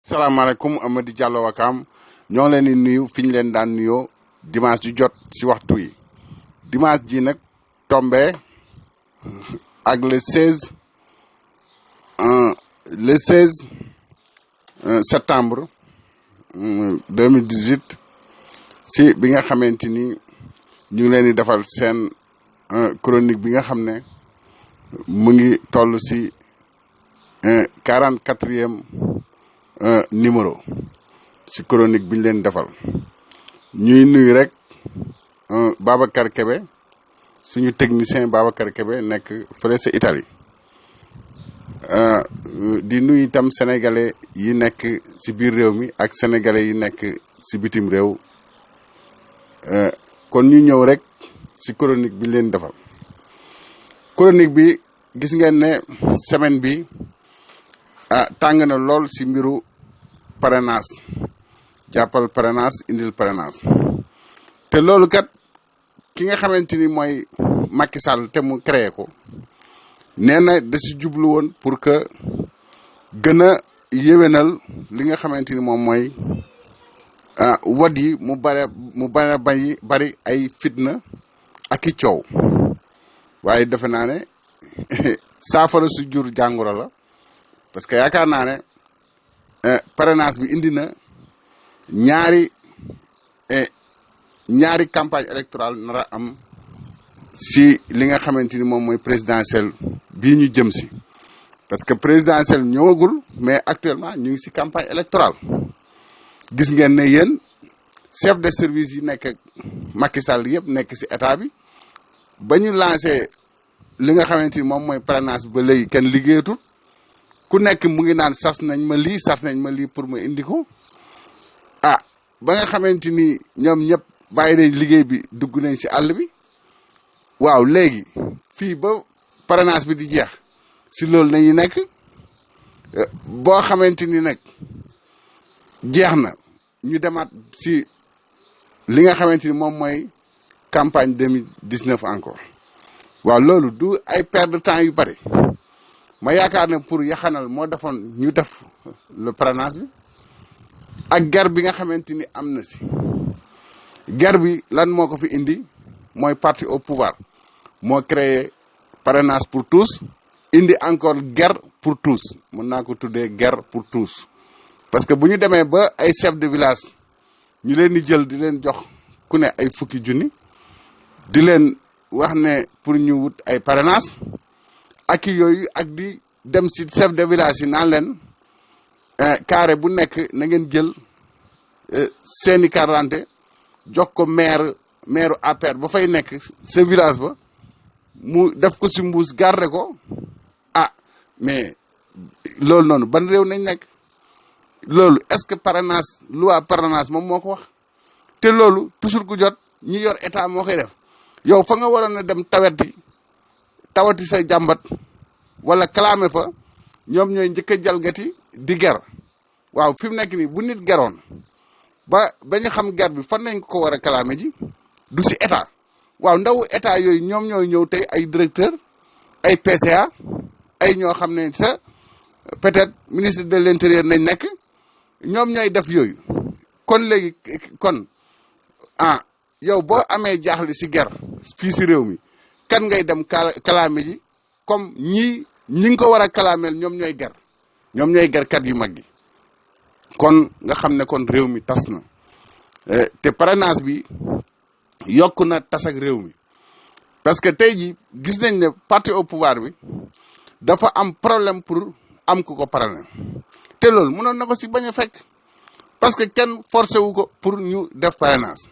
salaamaaleykum Amady Diallo Wakaam ñoo leen di nuyu fi ñu leen daan nuyoo dimanche ju jot si waxtu yi dimanche ji nag tombé ak le 16 septembre 2018 si bi nga xamante ni ñu ngi leen di defal seen chronique bi nga xam ne mu ngi toll si 44e numéro si chronique bi ñu leen defal ñuy nuyu rek Babacar Kébé suñu technicien Babacar Kébé nekk fële sa Italie di nuyu itam sénégalais yi nekk si biir réew mi ak sénégalais yi nekk si bitim réew kon ñu ñëw rek si chronique bi ñu leen defal chronique bi gis ngeen ne semaine bi tàng na lool si mbiru parrainage jàppal parrainage indil parrainage te loolu kat ki nga xamante ni mooy Macky Sall te mu créé ko nee na da si jublu woon pour que gën a yéwénal li nga xamante ni moom mooy wad yi mu bari ay fitna ak i coow waaye defe naa ne saafara su jur jàngoro la parce que yaakaar naa ne parrainage bi indi na ñaari campagne électorale nar a am si li nga xamante ni moom mooy présidentielle bii ñu jëm si parce que présidentielle ñëwagul mais actuellement ñu ngi si campagne électorale gis ngeen ne yéen chef de service yi nekk ak Macky Sall yëpp nekk si état bi ba ñu lancé li nga xamante ni moom mooy parrainage bi ba léegi kenn liggéeyatul ku nekk mu ngi naan sas nañ ma lii pour ma indi ko ba nga xamante ni ñoom ñëpp bàyyi nañ liggéey bi dugg nañ si àll bi waaw léegi fii ba parrainage bi di jeex si loolu nañu nekk boo xamante ni nag jeex na ñu demaat si li nga xamante ni moom mooy campagne 2019 encore waaw loolu du ay perte de temps yu bari ma yaakaar ne pour yaxanal moo defoon ñu def le parrainage bi ak guerre bi nga xamante ni am na si guerre bi lan moo ko fi indi mooy parti au pouvoir moo créé parrainage pour tous indi encore guerre pour tous mën naa ko tuddee guerre pour tous parce que bu ñu demee ba ay chef de village ñu leen di jël di leen jox ku ne ay fukki junni di leen wax ne pour ñu wut ay parrainage ak yooyu ak di dem si chef de village yi naan leen carré bu nekk na ngeen jël seeni carte jox ko maire APR ba fay nekk sa village ba mu def ko si mbuus garder ko mais loolu noonu ban réew nañ nekk loolu est-ce que parrainage loi parrainage moom moo ko wax te loolu toujours ku jot ñi yor état moo koy def yow fa nga waroon a dem tawati say jàmbat wala clamé fa ñoom ñooy njëkk a jalgati di ger waaw fi mu nekk nii bu nit geroon ba ñu xam ger bi fan nañ ko war a clamé ji du si état waaw ndaw état yooyu ñoom ñooy ñëw tey ay directeur ay PCA ay ñoo xam ne sa peut-être ministre de l'intérieur nañ nekk ñoom ñooy def yooyu kon léegi kon yow boo amee jaaxle si ger fii si réew mi kan ngay dem kalaame ji comme ñi ngi ko war a kalaameel ñoom ñooy gerkat yu mag yi kon nga xam ne kon réew mi tas na te parrainage bi yokk na tas ak réew mi parce que tey ji gis nañ ne parti au pouvoir bi dafa am problème pour am ku ko parrainer te loolu mënoon na ko si bañ a fekk parce que kenn forcé wu ko pour ñu def parrainage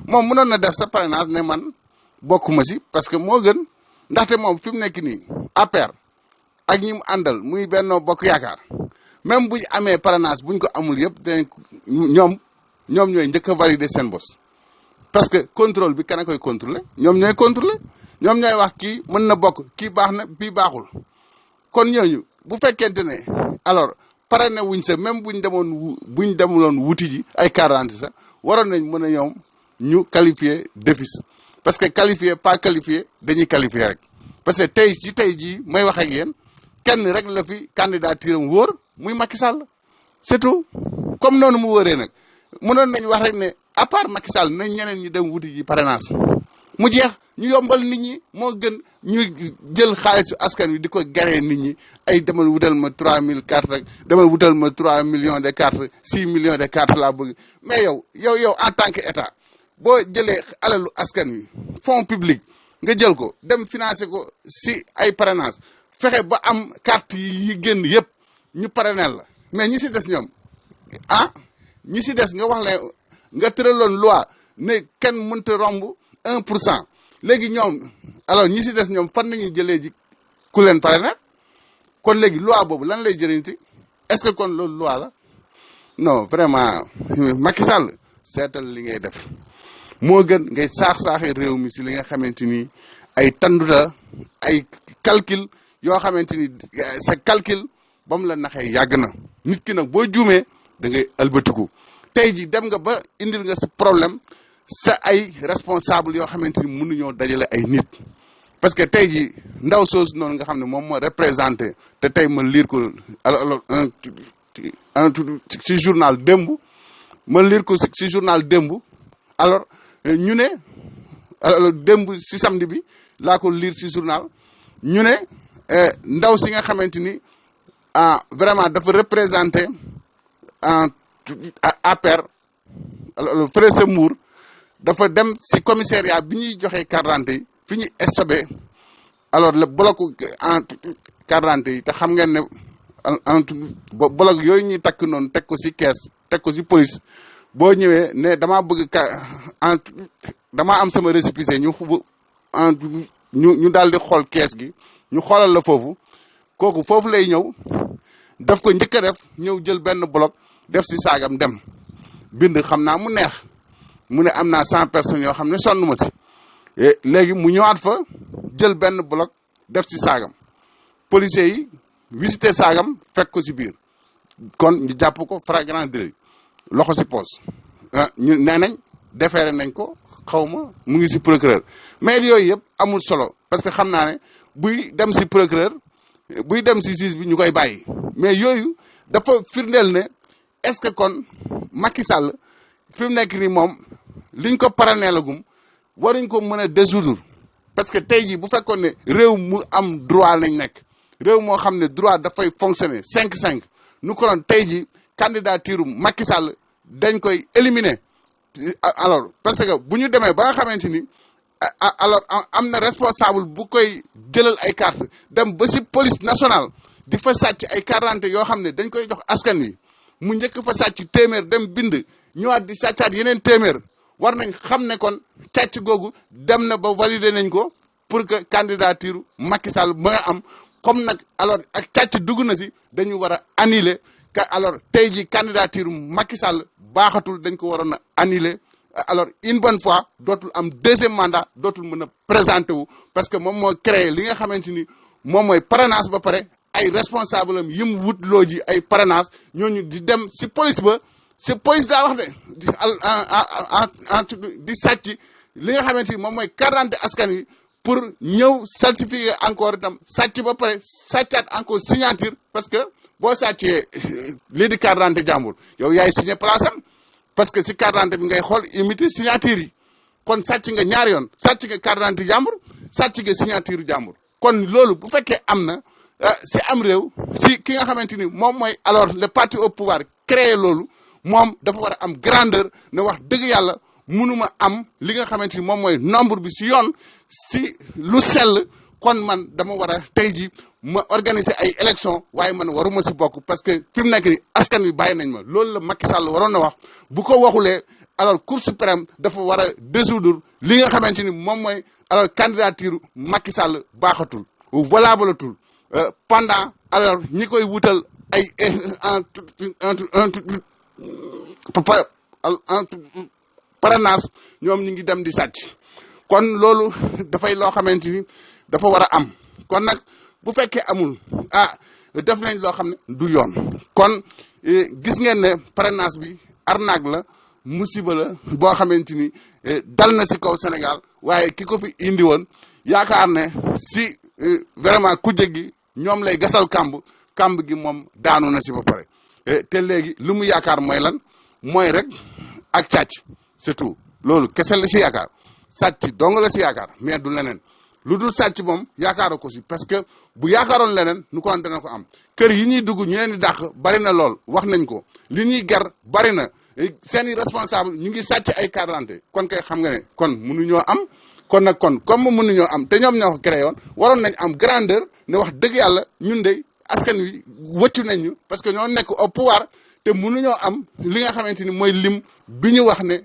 moom mënoon na def sa parrainage ne man bokkuma si parce que moo gën ndaxte moom fi mu nekk nii APR ak ñi mu àndal muy Benno Bokk Yaakaar même buñ amee parrainage buñ ko amul yëpp dinañ ñoom ñooy njëkk a valider seen bos parce que contrôle bi kan a koy contrôler ñoom ñooy contrôler ñoom ñooy wax kii mën na bokk kii baax na bii baaxul kon ñooñu bu fekkente ne alors parrainé wuñ sa même buñ demuloon wuti ji ay quarante sax waroon nañ mën a ñoom ñu qualifier d'office parce que qualifié pas qualifié dañuy qualifié rek parce que tey jii may wax ak yéen kenn rek la fi candidature am wóor muy Macky Sall c'est tout comme noonu mu wëree nag mënoon nañ wax rek ne à part Macky Sall nañ ñeneen ñi dem wuti ji parrainage mu jeex ñu yombal nit ñi moo gën ñu jël xaalisu askan wi di ko garee nit ñi ay demal wutal ma 3000 cartes rek demal wutal ma 3 millions de cartes 6 millions de cartes laa bëgg mais yow en tant que état boo jëlee alalu askan wi fonds public nga jël ko dem financer ko si ay parrainage fexe ba am carte yi génn yëpp ñu parrainel la mais ñi si des ñoom ñi si des nga wax le nga tëraloon loi ne kenn mënta romb 1% léegi ñoom alors ñi si des ñoom fan nañuy jëlee ji ku leen parrainel kon léegi loi boobu lan lay jëriñti est-ce que kon loolu loi la non vraiment Macky Sall seetal li ngay def moo gën ngay saax-saaxee réew mi si li nga xamante ni ay tandu la ay calcul yoo xamante ni sa calcul ba mu la naxee yàgg na nit ki nag boo juumee da ngay ëlbatiku tey ji dem nga ba indil nga sa problème sa ay responsable yoo xamante ni mënuñoo dajale ay nit parce que tey ji ndaw soosu noonu nga xam ne moom moo représenté te tey ma lire ko alors ci journal démb ma lire ko ci journal démb alors ñu ne alors démb ci samedi bi laa ko lire ci journal ñu ne ndaw si nga xamante ni vraiment dafa représenté APR fële sa Mbour dafa dem ci commissariat bi ñuy joxee carte d'identité yi fi ñuy stopé alors le bloc en carte d'identité yi te xam ngeen ne bloc yooyu ñuy takk noonu teg ko ci kees teg ko ci police boo ñëwee ne damaa bëgg damaa am sama récépissé ñu daal di xool kees gi ñu xoolal la foofu kooku foofu lay ñëw daf ko njëkk a def ñëw jël benn bloc def ci saagam dem bind xam naa mu neex mu ne am naa 100 personnes yoo xam ne sonn ma si léegi mu ñëwaat fa jël benn bloc def ci saagam policiers yi visité saagam fekk ko ci biir kon ñu jàpp ko flagrant délit loxo ci poos ñu nee nañ déféré nañ ko xaw ma mu ngi ci procureur mais yooyu yëpp amul solo parce que xam naa ne buy dem ci procureur buy dem ci juge bi ñu koy bàyyi mais yooyu dafa firndeel ne est-ce que kon Macky Sall fi mu nekk nii moom liñ ko paraneelagum waruñ ko mën a désoudre parce que tey jii bu fekkoon ne réew mu am droit lañ nekk réew moo xam ne droit dafay fonctionner 5-5 nu ko doon tey jii candidature Macky Sall dañ koy éliminer alors parce que bu ñu demee ba nga xamante ni alors am na responsable bu koy jëlal ay carte dem ba ci police nationale di fa sàcc ay carte d'identité yoo xam ne dañ koy jox askan wi mu njëkk fa sàcc téeméer dem bind ñëwaat di sàccaat yeneen téeméer war nañ xam ne kon càcc googu dem na ba valider nañ ko pour que candidature Macky Sall ba nga am comme nag alors ak càcc dugg na si dañu war a annuler alors tey jii candidature Macky Sall baaxatul dañ ko waroon a annuler alors une bonne fois dootul am deuxième mandat dootul mën a présenter wu parce que moom moo créé li nga xamante ni moom mooy parrainage ba pare ay responsable am yi mu wut loo ji ay parrainage ñooñu di dem si police ba si police daa wax de di sàcc li nga xamante ni moom mooy carte d'identité askan wi pour ñëw certifier encore itam sàcc ba pare sàccaat encore signature parce que boo sàccee lii di carte d'identité jàmbur yow yaay signé place am parce que si carte d'identité bi ngay xool imiter signature yi kon sàcc nga ñaari yoon sàcc nga carte d'identité jàmbur sàcc nga signature jàmbur kon loolu bu fekkee am na si am réew si ki nga xamante ni moom mooy alors le parti au pouvoir créé loolu moom dafa war a am grandeur ne wax dëgg yàlla mënuma am li nga xamante ni moom mooy nombre bi si yoon si lu sell kon man dama war a tey ji ma organiser ay élection waaye man waruma si bokk parce que fi mu nekk ni askan wi bàyyi nañ ma loolu la Macky Sall waroon na wax bu ko waxulee alors Cour suprême dafa war a dissoudre li nga xamante ni moom mooy alors candidature Macky Sall baaxatul valabletul pendant alors ñi koy wutal ay parrainage ñoom ñi ngi dem di sàcc kon loolu dafay loo xamante ni dafa war a am kon nag bu fekkee amul def nañ loo xam ne du yoon kon gis ngeen ne parrainage bi arnaque la musiba la boo xamante ni dal na si kaw Sénégal waaye ki ko fi indi woon yaakaar ne si vraiment kujje gi ñoom lay gasal kamb gi moom daanu na si ba pare te léegi lu mu yaakaar mooy lan mooy rek ak càcc c'est tout loolu kese la si yaakaar sàcc dong la si yaakaar mais du leneen lu dul sàcc moom yaakaaroo ko si parce que bu yaakaaroon leneen nu ko dana ko am kër yi ñuy dugg ñu leen di dàq bari na lool wax nañ ko li ñuy ger bari na seeni responsable ñu ngi sàcc ay carte d'identité kon kay xam nga ne kon mënuñoo am kon nag kon comme mënuñoo am te ñoom ñoo ko créé woon waroon nañ am grandeur ne wax dëgg yàlla ñun de askan wi wëccu nañ ñu parce que ñoo nekk au pouvoir te mënuñoo am li nga xamante ni mooy lim bi ñu wax ne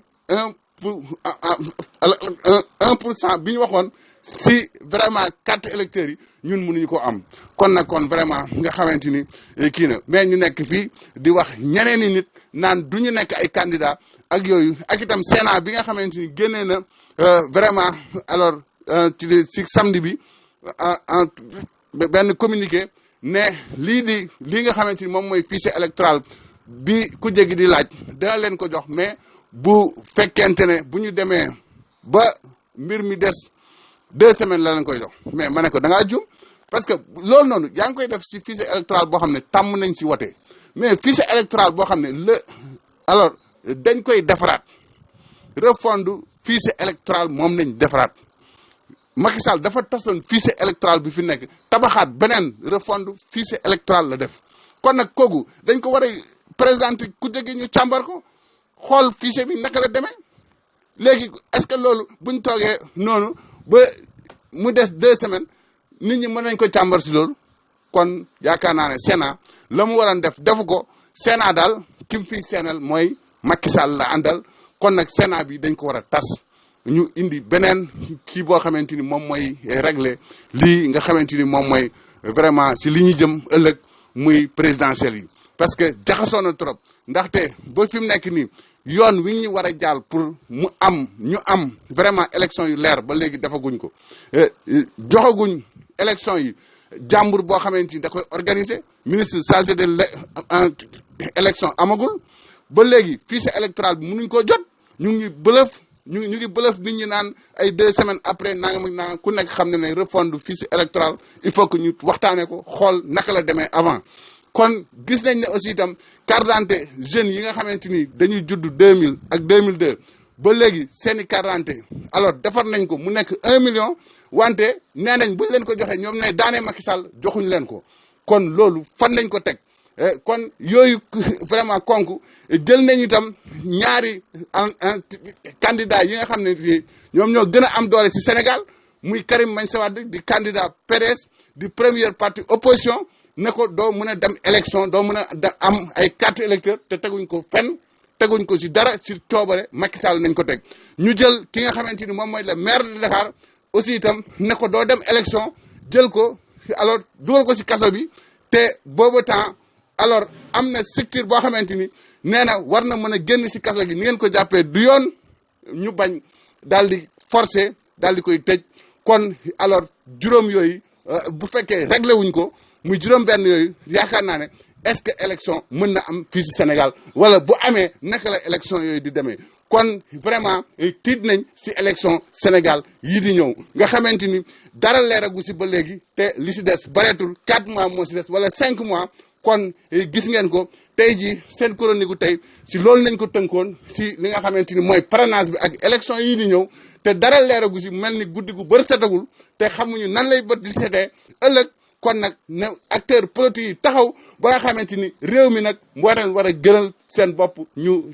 1% bi ñu waxoon si vraiment carte électeurs yi ñun mënuñu ko am kon nag kon vraiment nga xamante ni kii na mais ñu nekk fii di wax ñeneen i nit naan du ñu nekk ay candidat ak yooyu ak itam Sénat bi nga xamante ni génnee na vraiment alors si samedi bi benn communiqué ne lii nga xamante ni moom mooy fichier électoral bi ku jéggi di laaj dana leen ko jox mais bu fekkente ne bu ñu demee ba mbir mi des 2 semaines la leen koy jox mais ma ne ko da ngaa jum parce que loolu noonu yaa ngi koy def si fichier électoral boo xam ne tàmm nañ si wote mais fichier électoral boo xam ne alors dañ koy defaraat refondu fichier électoral moom nañ defaraat Macky Sall dafa tasoon fichier électoral bi fi nekk tabaxaat beneen refondu fichier électoral la def kon nag kooku dañ ko war a présenter ku jege ñu càmbar ko xool fichier bi naka la demee léegi est-ce que loolu buñ toogee noonu ba mu des 2 semaines nit ñi mën nañ ko càmbar si loolu kon yaakaar naa ne Sénat la mu waroon def defu ko Sénat daal ki mu fi seenal mooy Macky Sall la àndal kon nag Sénat bi dañ ko war a tas ñu indi beneen kii boo xamante ni moom mooy régler lii nga xamante ni moom mooy vraiment si li ñu jëm ëllëg muy présidentielle yi parce que jaxasoo na trop ndaxte ba fi mu nekk nii yoon wi ñu war a jaal pour ñu am vraiment élection yu leer ba léegi defaguñ ko joxaguñ élection yi jàmbur boo xamante ni da koy organiser ministre chargé de élection amagul ba léegi fichier électoral bi mënuñ koo jot ñu ngi bëlëf ñu ngi bëlëf nit ñi naan ay 2 semaines après naa ku nekk xam ne refondu fichier électoral il faut que ñu waxtaanee ko xool naka la demee avant kon gis nañ ne aussi itam carte d'identité jeunes yi nga xamante ni dañuy judd 2000 ak 2002 ba léegi seen i carte d'identité alors defar nañ ko mu nekk 1 million wante nee nañ buñ leen ko joxee ñoom ne daanee Macky Sall joxuñ leen ko kon loolu fan lañ ko teg kon yooyu vraiment konk jël nañ itam ñaari candidat yi nga xam ne ñoom ñoo gën a am doole ci Sénégal muy Karim Meïssa Wade di candidat PDS di première parti opposition ne ko doo mën a dem élection doo mën a am ay carte électeur te teguñ ko fenn teguñ ko ci dara ci coobare Macky Sall nañ ko teg ñu jël ki nga xamante ni moom mooy le maire de Dakar aussi itam ne ko doo dem élection jël ko alors dugal ko ci kaso bi te boobu temps alors am na structure boo xamante ni nee na war na mën a génn ci kaso gi ni ngeen ko jàppee du yoon ñu bañ daal di forcer daal di koy tëj kon alors juróom yooyu bu fekkee réglé wuñ ko muy juróom-benn yooyu yaakaar naa ne est-ce que élection mën na am fii ci Sénégal wala bu amee naka la élection yooyu di demee kon vraiment tiit nañ ci élection Sénégal yii di ñëw nga xamante ni dara leeragu ci ba léegi te li ci des bareetul 4 mois moo ci des wala 5 mois kon gis ngeen ko tey jii seen chronique gu tey ci loolu nañ ko tënkoon ci li nga xamante ni mooy parrainage bi ak élection yii di ñëw te dara leeragu ci mel ni guddi gu bër setagul te xamuñu nan lay bët di setee ëllëg kon nag ne acteur politique yi taxaw ba nga xamante ni réew mi nag war a gënal seen bopp ñu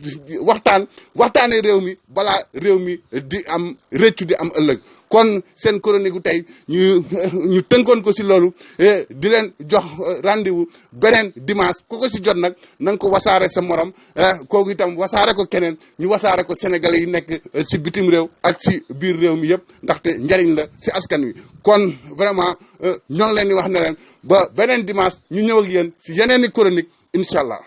waxtaanee réew mi balaa réew mi di am rëccu di am ëllëg kon seen chronique gu tey ñu tënkoon ko ci loolu di leen jox rendez-vous beneen dimanche ku ko ci jot nag na nga ko wasaare sa morom kooku itam wasaare ko keneen ñu wasaare ko sénégalais yi nekk ci bitim réew ak ci biir réew mi yëpp ndaxte njariñ la ci askan wi kon vraiment ñoo ngi leen di wax ne leen ba beneen dimanche ñu ñëw ak yéen ci yeneen i chronique incha allah.